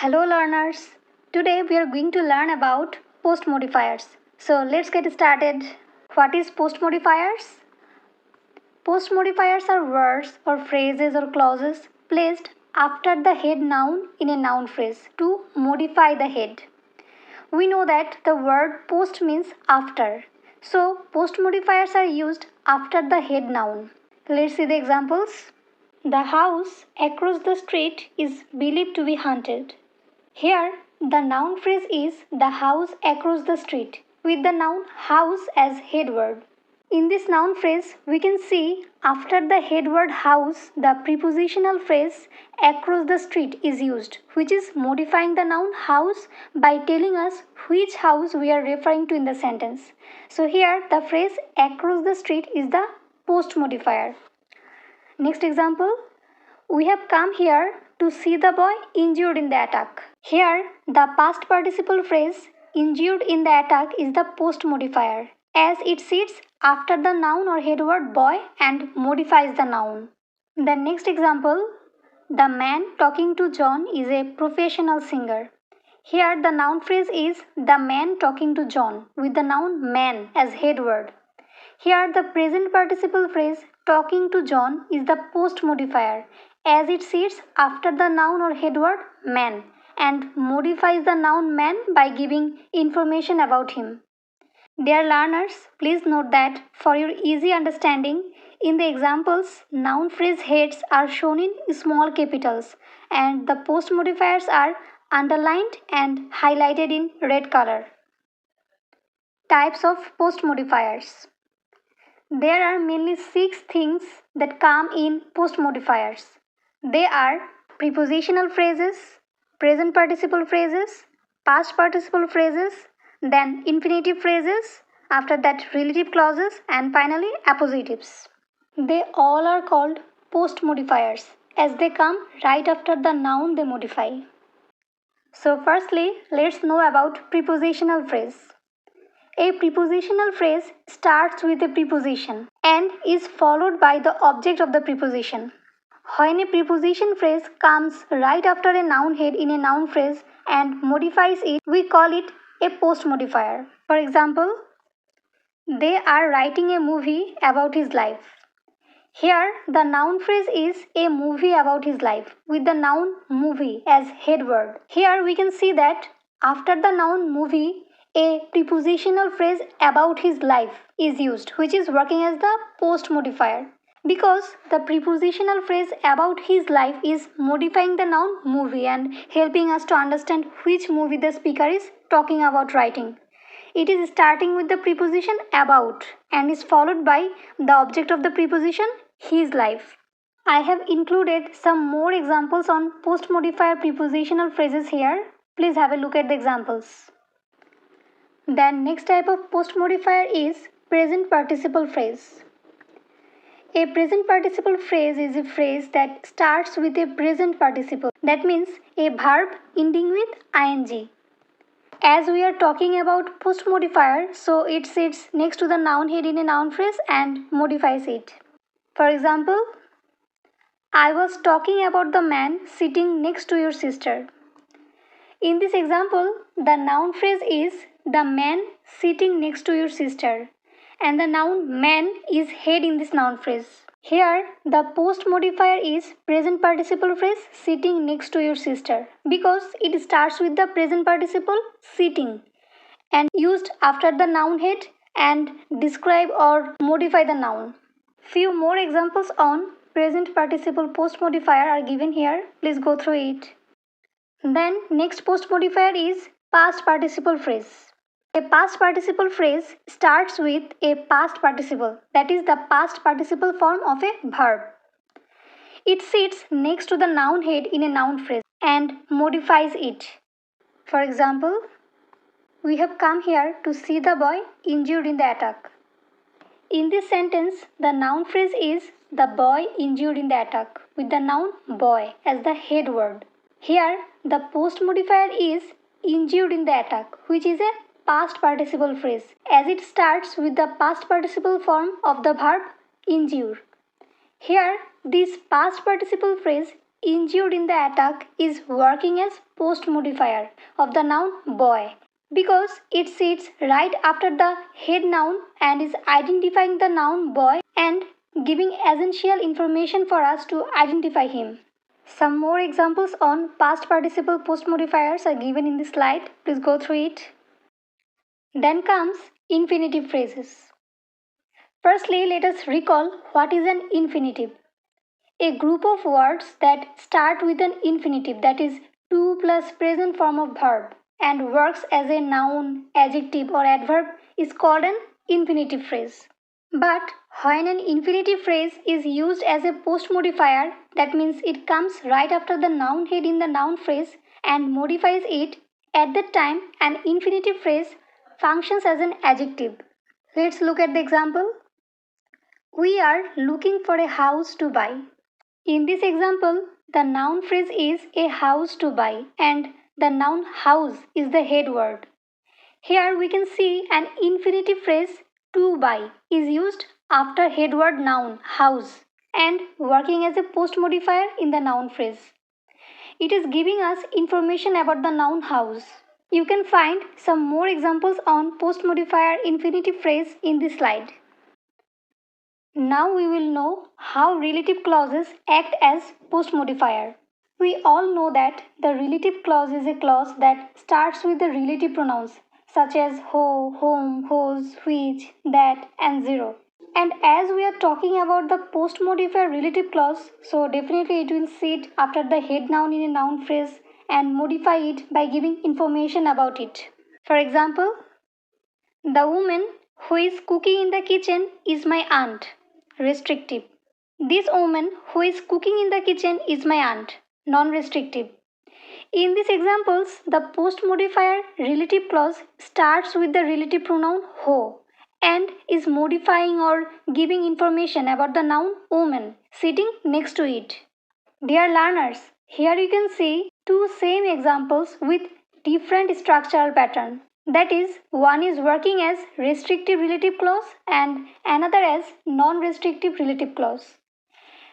Hello learners, today we are going to learn about post-modifiers. So let's get started. What is post-modifiers? Post-modifiers are words or phrases or clauses placed after the head noun in a noun phrase to modify the head. We know that the word post means after. So post-modifiers are used after the head noun. Let's see the examples. The house across the street is believed to be haunted. Here, the noun phrase is the house across the street with the noun house as head word. In this noun phrase, we can see after the head word house, the prepositional phrase across the street is used, which is modifying the noun house by telling us which house we are referring to in the sentence. So here, the phrase across the street is the post modifier. Next example, we have come here to see the boy injured in the attack. Here, the past participle phrase injured in the attack is the post modifier as it sits after the noun or head word boy and modifies the noun. The next example, the man talking to John is a professional singer. Here, the noun phrase is the man talking to John with the noun man as head word. Here, the present participle phrase talking to John is the post modifier as it sits after the noun or head word man and modifies the noun man by giving information about him. Dear learners, please note that for your easy understanding, in the examples, noun phrase heads are shown in small capitals and the post modifiers are underlined and highlighted in red color. Types of post modifiers. There are mainly 6 things that come in post modifiers. They are prepositional phrases, present participle phrases, past participle phrases, then infinitive phrases, after that relative clauses, and finally appositives. They all are called post modifiers as they come right after the noun they modify. So firstly, let's know about prepositional phrase. A prepositional phrase starts with a preposition and is followed by the object of the preposition. When a preposition phrase comes right after a noun head in a noun phrase and modifies it, we call it a post modifier. For example, they are writing a movie about his life. Here, the noun phrase is a movie about his life with the noun movie as head word. Here we can see that after the noun movie, a prepositional phrase about his life is used, which is working as the post modifier. Because the prepositional phrase about his life is modifying the noun movie and helping us to understand which movie the speaker is talking about writing. It is starting with the preposition about and is followed by the object of the preposition his life. I have included some more examples on post modifier prepositional phrases here. Please have a look at the examples. Then next type of post modifier is present participle phrase. A present participle phrase is a phrase that starts with a present participle. That means a verb ending with ing. As we are talking about post modifier, so it sits next to the noun head in a noun phrase and modifies it. For example, I was talking about the man sitting next to your sister. In this example, the noun phrase is the man sitting next to your sister and the noun man is head in this noun phrase. Here, the post modifier is present participle phrase sitting next to your sister because it starts with the present participle sitting and used after the noun head and describe or modify the noun. Few more examples on present participle post modifier are given here. Please go through it. Then next post modifier is past participle phrase. A past participle phrase starts with a past participle, that is the past participle form of a verb. It sits next to the noun head in a noun phrase and modifies it. For example, we have come here to see the boy injured in the attack. In this sentence, the noun phrase is the boy injured in the attack with the noun boy as the head word. Here, the post modifier is injured in the attack, which is a past participle phrase as it starts with the past participle form of the verb injure. Here, this past participle phrase injured in the attack is working as post-modifier of the noun boy because it sits right after the head noun and is identifying the noun boy and giving essential information for us to identify him. Some more examples on past participle post-modifiers are given in this slide. Please go through it. Then comes infinitive phrases. Firstly, let us recall what is an infinitive. A group of words that start with an infinitive, that is to plus present form of verb, and works as a noun, adjective or adverb is called an infinitive phrase. But when an infinitive phrase is used as a post modifier, that means it comes right after the noun head in the noun phrase and modifies it, at that time an infinitive phrase functions as an adjective. Let's look at the example. We are looking for a house to buy. In this example, the noun phrase is a house to buy and the noun house is the head word. Here we can see an infinitive phrase to buy is used after head word noun house and working as a post modifier in the noun phrase. It is giving us information about the noun house. You can find some more examples on post modifier infinitive phrase in this slide. Now we will know how relative clauses act as post modifier. We all know that the relative clause is a clause that starts with the relative pronouns such as ho, whom, whose, which, that and zero. And as we are talking about the post modifier relative clause, so definitely it will sit after the head noun in a noun phrase and modify it by giving information about it. For example, the woman who is cooking in the kitchen is my aunt. Restrictive. This woman who is cooking in the kitchen is my aunt. Non-restrictive. In these examples, the post modifier relative clause starts with the relative pronoun ho and is modifying or giving information about the noun woman sitting next to it. Dear learners, here you can see two same examples with different structural pattern. That is, one is working as restrictive relative clause and another as non-restrictive relative clause.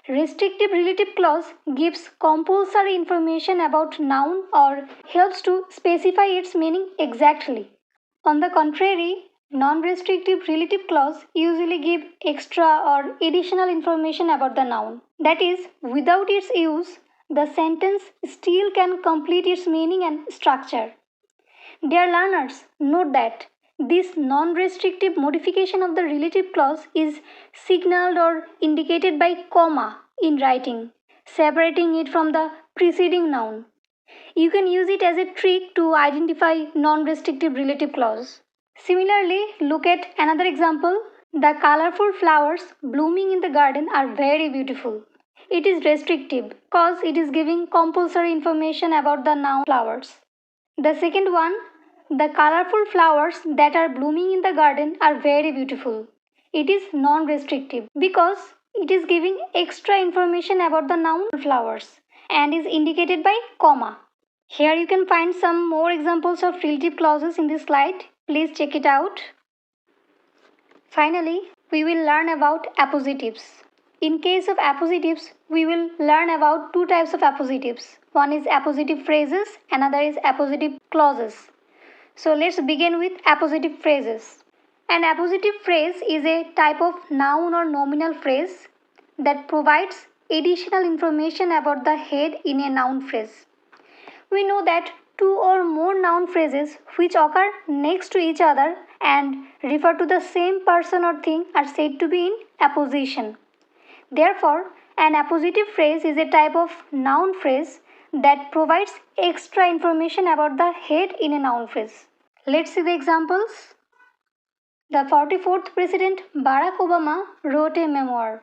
Restrictive relative clause gives compulsory information about noun or helps to specify its meaning exactly. On the contrary, non-restrictive relative clause usually give extra or additional information about the noun. That is, without its use, the sentence still can complete its meaning and structure. Dear learners, note that this non-restrictive modification of the relative clause is signaled or indicated by comma in writing, separating it from the preceding noun. You can use it as a trick to identify non-restrictive relative clause. Similarly, look at another example. The colorful flowers blooming in the garden are very beautiful. It is restrictive because it is giving compulsory information about the noun flowers. The second one, the colorful flowers that are blooming in the garden are very beautiful. It is non-restrictive because it is giving extra information about the noun flowers and is indicated by comma. Here you can find some more examples of relative clauses in this slide. Please check it out. Finally, we will learn about appositives. In case of appositives, we will learn about two types of appositives. One is appositive phrases, another is appositive clauses. So let's begin with appositive phrases. An appositive phrase is a type of noun or nominal phrase that provides additional information about the head in a noun phrase. We know that two or more noun phrases which occur next to each other and refer to the same person or thing are said to be in apposition. Therefore, an appositive phrase is a type of noun phrase that provides extra information about the head in a noun phrase. Let's see the examples. The 44th President Barack Obama wrote a memoir.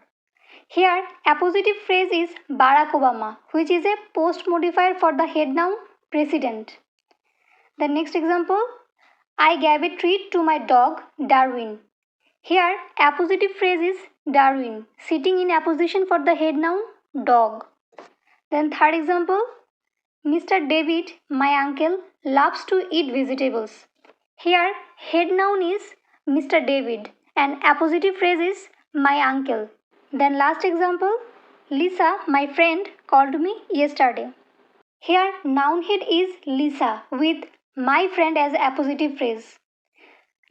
Here, appositive phrase is Barack Obama, which is a post modifier for the head noun President. The next example, I gave a treat to my dog Darwin. Here, appositive phrase is Darwin, sitting in apposition for the head noun dog. Then third example, Mr. David, my uncle, loves to eat vegetables. Here, head noun is Mr. David and appositive phrase is my uncle. Then last example, Lisa, my friend, called me yesterday. Here, noun head is Lisa with my friend as appositive phrase.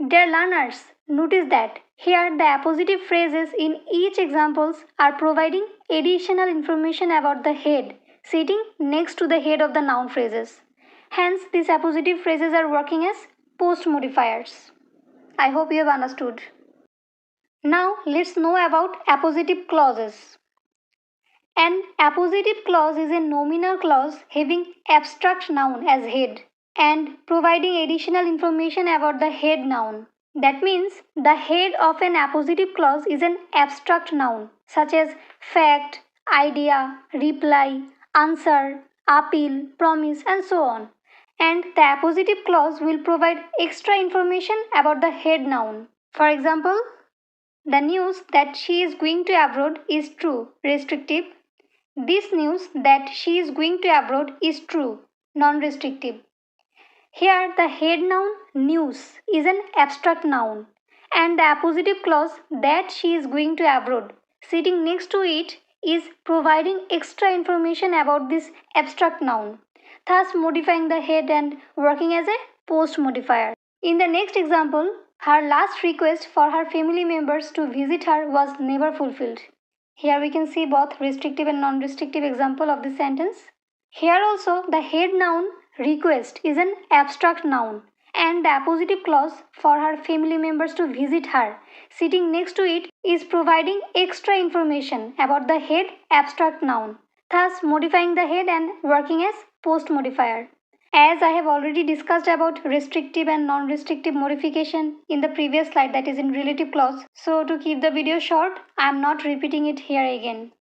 Dear learners, notice that here the appositive phrases in each examples are providing additional information about the head sitting next to the head of the noun phrases. Hence, these appositive phrases are working as post-modifiers. I hope you have understood. Now, let's know about appositive clauses. An appositive clause is a nominal clause having abstract noun as head and providing additional information about the head noun. That means the head of an appositive clause is an abstract noun such as fact, idea, reply, answer, appeal, promise, and so on. And the appositive clause will provide extra information about the head noun. For example, the news that she is going to abroad is true, restrictive. This news that she is going to abroad is true, non-restrictive. Here the head noun news is an abstract noun and the appositive clause that she is going to abroad sitting next to it is providing extra information about this abstract noun, thus modifying the head and working as a post modifier. In the next example, her last request for her family members to visit her was never fulfilled. Here we can see both restrictive and non-restrictive example of this sentence. Here also the head noun request is an abstract noun and the appositive clause for her family members to visit her sitting next to it is providing extra information about the head abstract noun, thus modifying the head and working as post modifier. As I have already discussed about restrictive and non-restrictive modification in the previous slide, that is in relative clause, so to keep the video short, I am not repeating it here again.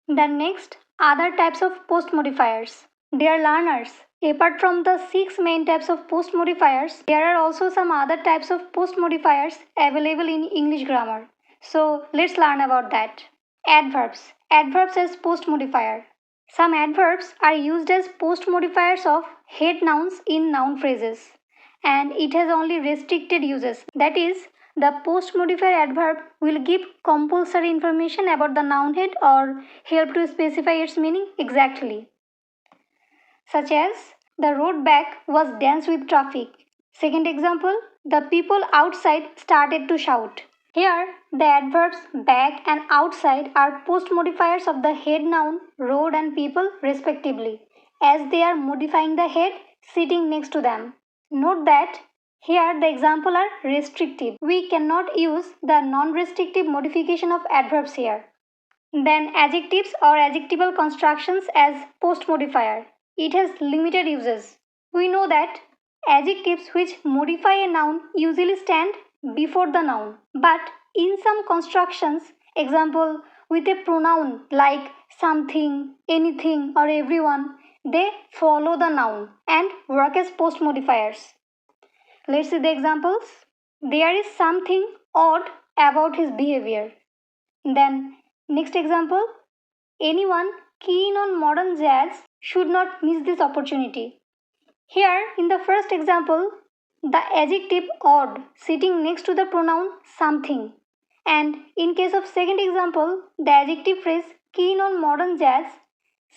The next, other types of post modifiers. Dear learners, apart from the 6 main types of post modifiers, there are also some other types of post modifiers available in English grammar. So let's learn about that. Adverbs. Adverbs as post modifier. Some adverbs are used as post modifiers of head nouns in noun phrases, and it has only restricted uses. That is, the post modifier adverb will give compulsory information about the noun head or help to specify its meaning exactly. Such as, the road back was dense with traffic. Second example, the people outside started to shout. Here, the adverbs back and outside are post modifiers of the head noun road and people respectively, as they are modifying the head sitting next to them. Note that here the examples are restrictive. We cannot use the non-restrictive modification of adverbs here. Then adjectives or adjectival constructions as post modifier. It has limited uses. We know that adjectives which modify a noun usually stand before the noun, but in some constructions, example with a pronoun like something, anything, or everyone, they follow the noun and work as post modifiers. Let's see the examples. There is something odd about his behavior. Then, next example, anyone keen on modern jazz should not miss this opportunity. Here, in the first example, the adjective odd sitting next to the pronoun something. And in case of second example, the adjective phrase keen on modern jazz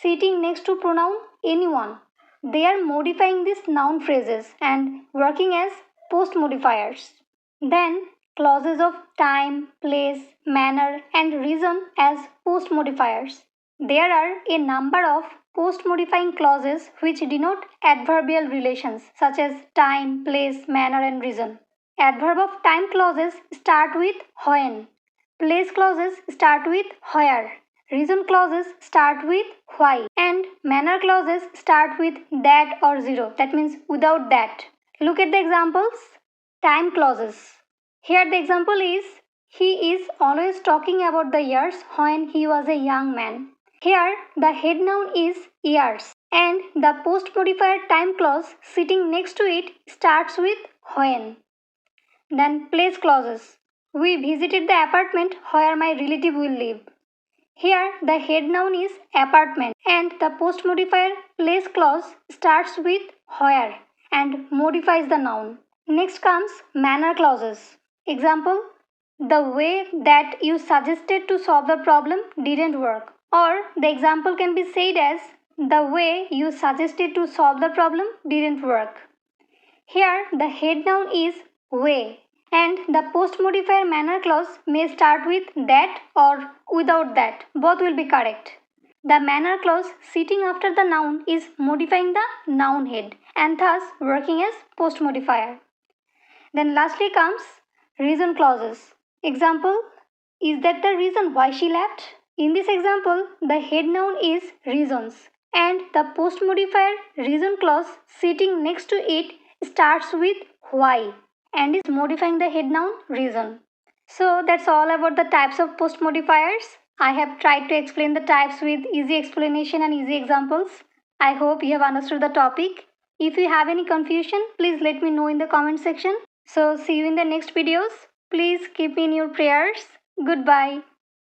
sitting next to pronoun anyone. They are modifying these noun phrases and working as post modifiers. Then clauses of time, place, manner and reason as post modifiers. There are a number of post modifying clauses which denote adverbial relations such as time, place, manner and reason. Adverb of time clauses start with when. Place clauses start with where. Reason clauses start with why. And manner clauses start with that or zero. That means without that. Look at the examples. Time clauses. Here the example is, he is always talking about the years when he was a young man. Here the head noun is years and the post modifier time clause sitting next to it starts with when. Then place clauses. We visited the apartment where my relative will live. Here the head noun is apartment and the post modifier place clause starts with where and modifies the noun. Next comes manner clauses. Example, the way that you suggested to solve the problem didn't work. Or the example can be said as, the way you suggested to solve the problem didn't work. Here the head noun is way, and the post modifier manner clause may start with that or without that. Both will be correct. The manner clause sitting after the noun is modifying the noun head and thus working as post modifier. Then lastly comes reason clauses. Example, is that the reason why she left? In this example, the head noun is reasons and the post modifier reason clause sitting next to it starts with why and is modifying the head noun reason. So that's all about the types of post modifiers. I have tried to explain the types with easy explanation and easy examples. I hope you have understood the topic. If you have any confusion, please let me know in the comment section. So see you in the next videos. Please keep me in your prayers. Goodbye.